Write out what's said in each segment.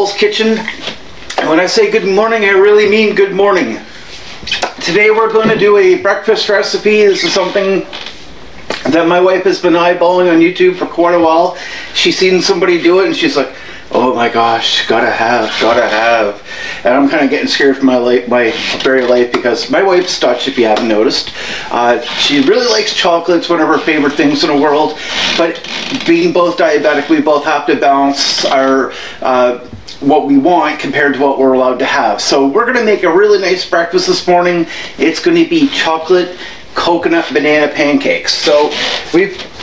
Paul's Kitchen. And when I say good morning, I really mean good morning. Today we're going to do a breakfast recipe. This is something that my wife has been eyeballing on YouTube for quite a while. She's seen somebody do it and she's like, oh my gosh, gotta have. And I'm kind of getting scared for my very life because my wife's Dutch, if you haven't noticed. She really likes chocolate. It's one of her favorite things in the world. But being both diabetic, we both have to balance our what we want compared to what we're allowed to have. So we're going to make a really nice breakfast this morning. It's going to be chocolate coconut banana pancakes. So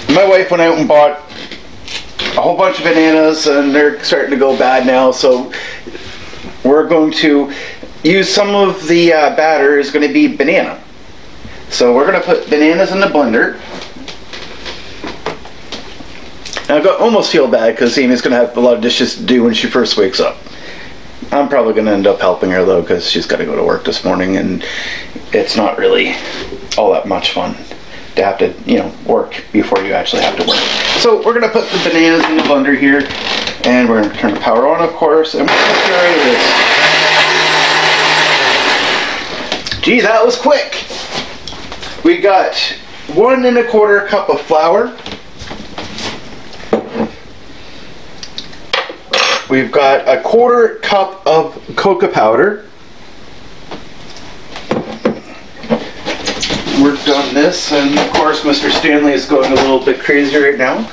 my wife went out and bought a whole bunch of bananas and they're starting to go bad now, so we're going to use some of the batter is going to be banana. So we're going to put bananas in the blender. And I almost feel bad because Amy's going to have a lot of dishes to do when she first wakes up. I'm probably going to end up helping her though because she's got to go to work this morning and it's not really all that much fun to have to, you know, work before you actually have to work. So we're going to put the bananas in the blender here, and we're going to turn the power on, of course, and we're going to get this. Gee, that was quick. We got 1 1/4 cup of flour. We've got 1/4 cup of cocoa powder. We're done this, and of course Mr. Stanley is going a little bit crazy right now.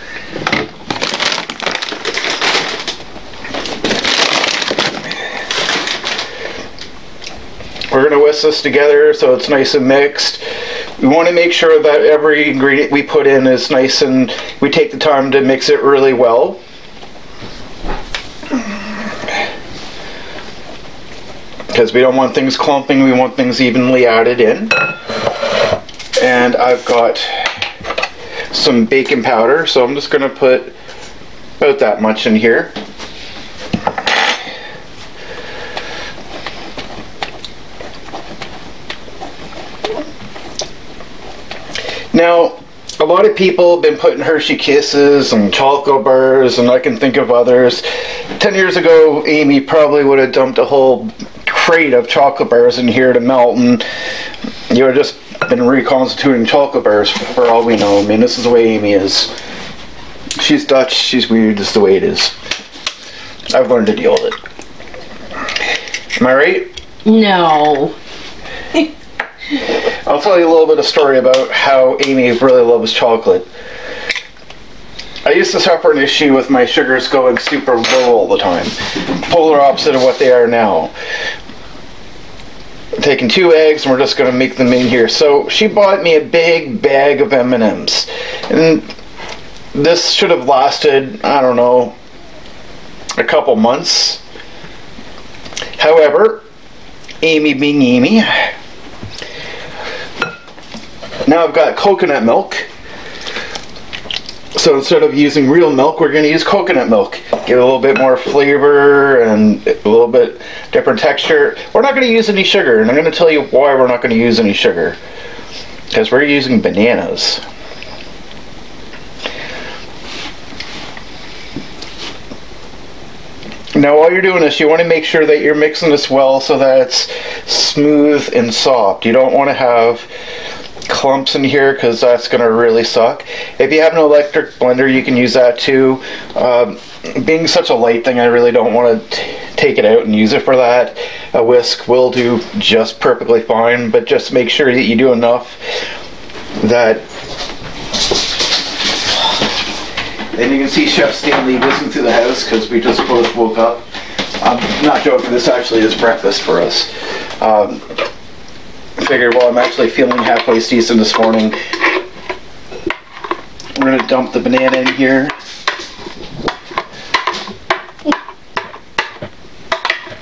We're going to whisk this together so it's nice and mixed. We want to make sure that every ingredient we put in is nice and we take the time to mix it really well. Because we don't want things clumping, we want things evenly added in. And I've got some baking powder, so I'm just going to put about that much in here. Now, a lot of people have been putting Hershey Kisses and chocolate bars, and I can think of others. 10 years ago, Amy probably would have dumped a whole crate of chocolate bars in here to melt, and you would have just been reconstituting chocolate bars for all we know. I mean, this is the way Amy is. She's Dutch, she's weird, this is the way it is. I've learned to deal with it. Am I right? No. I'll tell you a little bit of story about how Amy really loves chocolate. I used to suffer an issue with my sugars going super low all the time. Polar opposite of what they are now. Taking 2 eggs and we're just going to make them in here. So she bought me a big bag of M&Ms, and this should have lasted, I don't know, a couple months. However, Amy being Amy, now I've got coconut milk. So instead of using real milk, we're going to use coconut milk. Give it a little bit more flavor and a little bit different texture. We're not going to use any sugar, and I'm going to tell you why we're not going to use any sugar. Because we're using bananas. Now while you're doing this, you want to make sure that you're mixing this well so that it's smooth and soft. You don't want to have clumps in here because that's going to really suck. If you have an electric blender, you can use that too. Being such a light thing, I really don't want to take it out and use it for that. A whisk will do just perfectly fine, but just make sure that you do enough that. And you can see Chef Stanley whizzing through the house because we just both woke up. I'm not joking, this actually is breakfast for us. I figured, well, I'm actually feeling halfway decent this morning. We're going to dump the banana in here.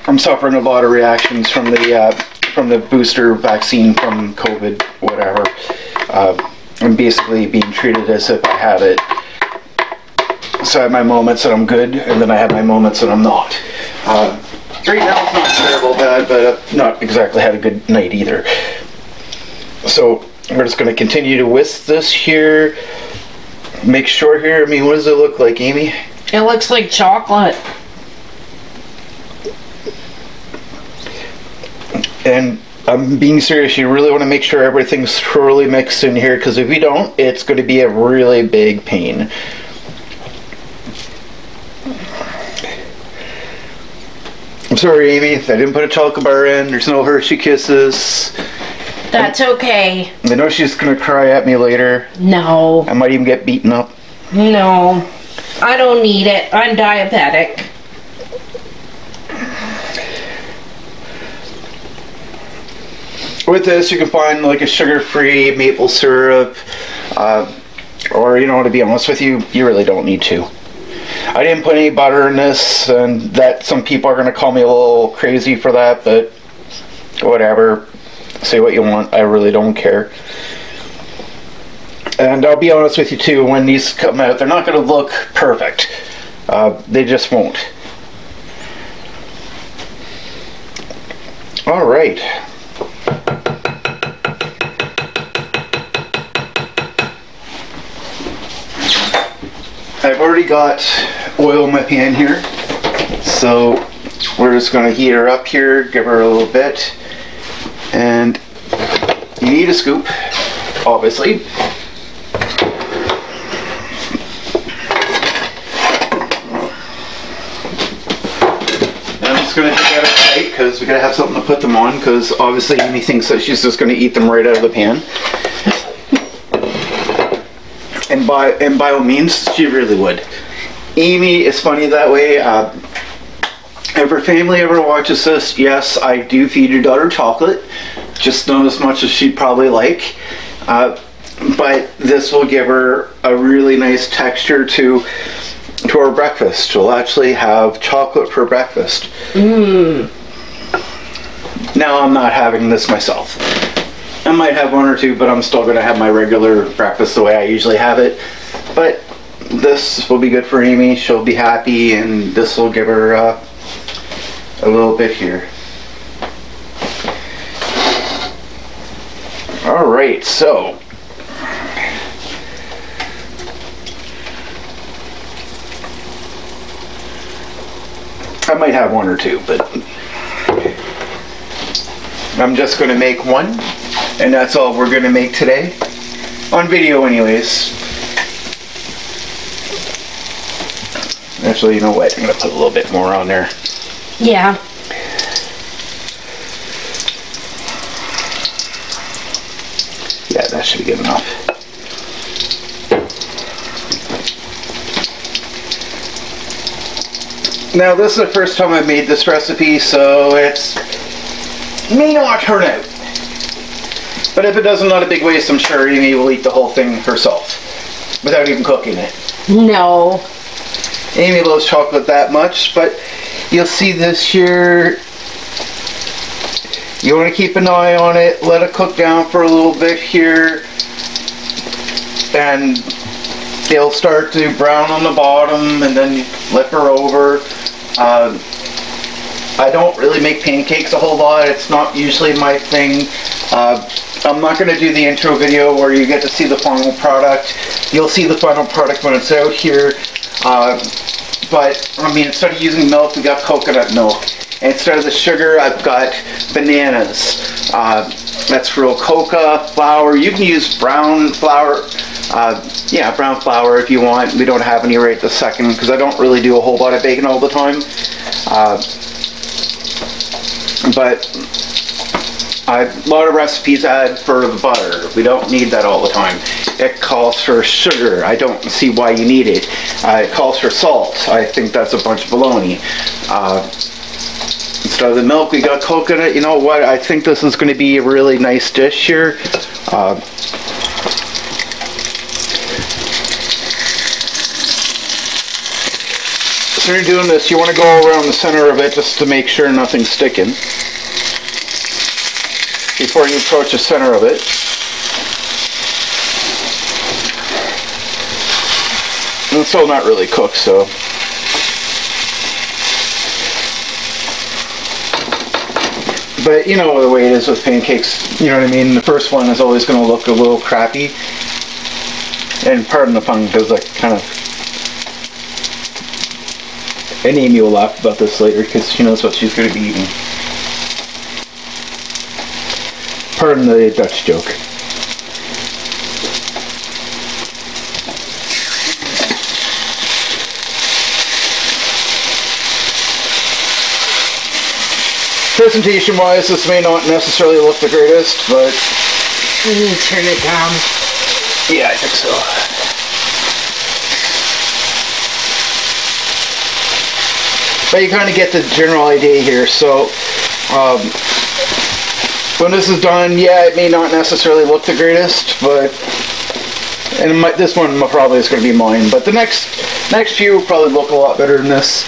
I'm suffering a lot of reactions from the booster vaccine from COVID, whatever. I'm basically being treated as if I had it. So I have my moments that I'm good, and then I have my moments that I'm not. Right now it's not terrible bad, but I've not exactly had a good night either. So we're just going to continue to whisk this here. Make sure here, I mean, what does it look like, Amy? It looks like chocolate. And I'm being serious, you really want to make sure everything's thoroughly mixed in here, because if you don't, it's going to be a really big pain. I'm sorry, Amy, I didn't put a chocolate bar in. There's no Hershey Kisses. That's okay. I know she's going to cry at me later. No. I might even get beaten up. No. I don't need it. I'm diabetic. With this, you can find like a sugar-free maple syrup, or, you know, to be honest with you, you really don't need to. I didn't put any butter in this, and that some people are going to call me a little crazy for that, but whatever. Say what you want. I really don't care. And I'll be honest with you too, when these come out, they're not going to look perfect. They just won't. All right. I've already got oil in my pan here, so we're just going to heat her up here, give her a little bit, and you need a scoop, obviously. And I'm just going to take out a plate because we got to have something to put them on, because obviously Amy thinks that she's just going to eat them right out of the pan. And by all means, she really would. Amy is funny that way. If her family ever watches this, yes, I do feed your daughter chocolate. Just not as much as she'd probably like. But this will give her a really nice texture to our breakfast. She'll actually have chocolate for breakfast. Now I'm not having this myself. I might have one or two, but I'm still going to have my regular breakfast the way I usually have it. But this will be good for Amy. She'll be happy, and this will give her a little bit here. All right, so I might have one or two, but I'm just going to make one. And that's all we're going to make today. On video anyways. Actually, you know what? I'm going to put a little bit more on there. Yeah. Yeah, that should be good enough. Now, this is the first time I've made this recipe, so it may not turn out. But if it does, not a big waste. I'm sure Amy will eat the whole thing herself without even cooking it. No. Amy loves chocolate that much, but you'll see this here. You want to keep an eye on it, let it cook down for a little bit here, and it'll start to brown on the bottom, and then you flip her over. I don't really make pancakes a whole lot. It's not usually my thing. I'm not going to do the intro video where you get to see the final product. You'll see the final product when it's out here. But, I mean, instead of using milk, we got coconut milk. And instead of the sugar, I've got bananas. That's real cocoa flour. You can use brown flour. Yeah, brown flour if you want. We don't have any right this second because I don't really do a whole lot of baking all the time. But a lot of recipes add for the butter. We don't need that all the time. It calls for sugar. I don't see why you need it. It calls for salt. I think that's a bunch of baloney. Instead of the milk, we got coconut. You know what? I think this is going to be a really nice dish here. So when you're doing this, you want to go around the center of it just to make sure nothing's sticking before you approach the center of it. And it's still not really cooked, so. But you know the way it is with pancakes, you know what I mean? The first one is always going to look a little crappy. And pardon the pun, because I kind of... And Amy will laugh about this later because she knows what she's going to be eating. Pardon the Dutch joke. Presentation wise, this may not necessarily look the greatest, but You need to turn it down. yeah, I think so. But you kind of get the general idea here. So when this is done, yeah, it may not necessarily look the greatest, but this one probably is going to be mine. But the next few will probably look a lot better than this.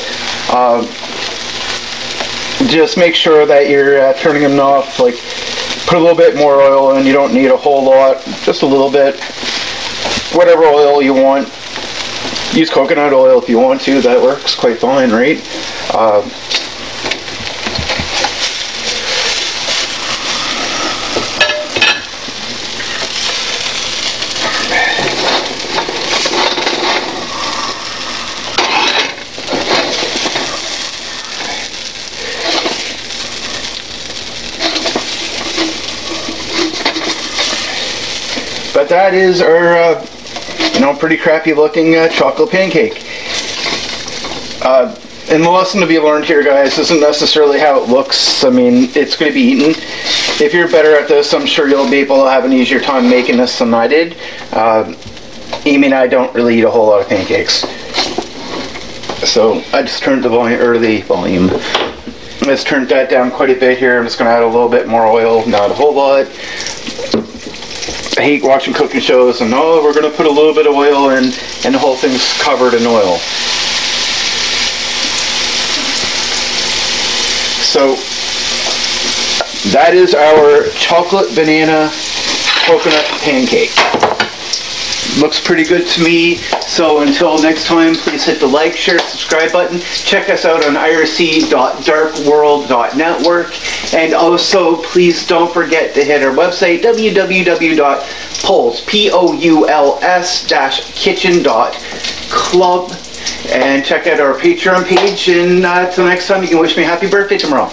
Just make sure that you're turning them off. Like, put a little bit more oil in. You don't need a whole lot, just a little bit. Whatever oil you want. Use coconut oil if you want to. That works quite fine, right? But that is our, pretty crappy looking chocolate pancake. And the lesson to be learned here, guys, isn't necessarily how it looks. I mean, it's going to be eaten. If you're better at this, I'm sure you'll be able to have an easier time making this than I did. Amy and I don't really eat a whole lot of pancakes. So I just turned the volume. I just turned that down quite a bit here. I'm just going to add a little bit more oil, not a whole lot. I hate watching cooking shows and we're going to put a little bit of oil in and the whole thing's covered in oil. So that is our chocolate banana coconut pancake. Looks pretty good to me. So until next time, please hit the like, share, subscribe button. Check us out on irc.darkworld.network. And also, please don't forget to hit our website, www.Poul'sKitchen.club. And check out our Patreon page. And until next time, you can wish me a happy birthday tomorrow.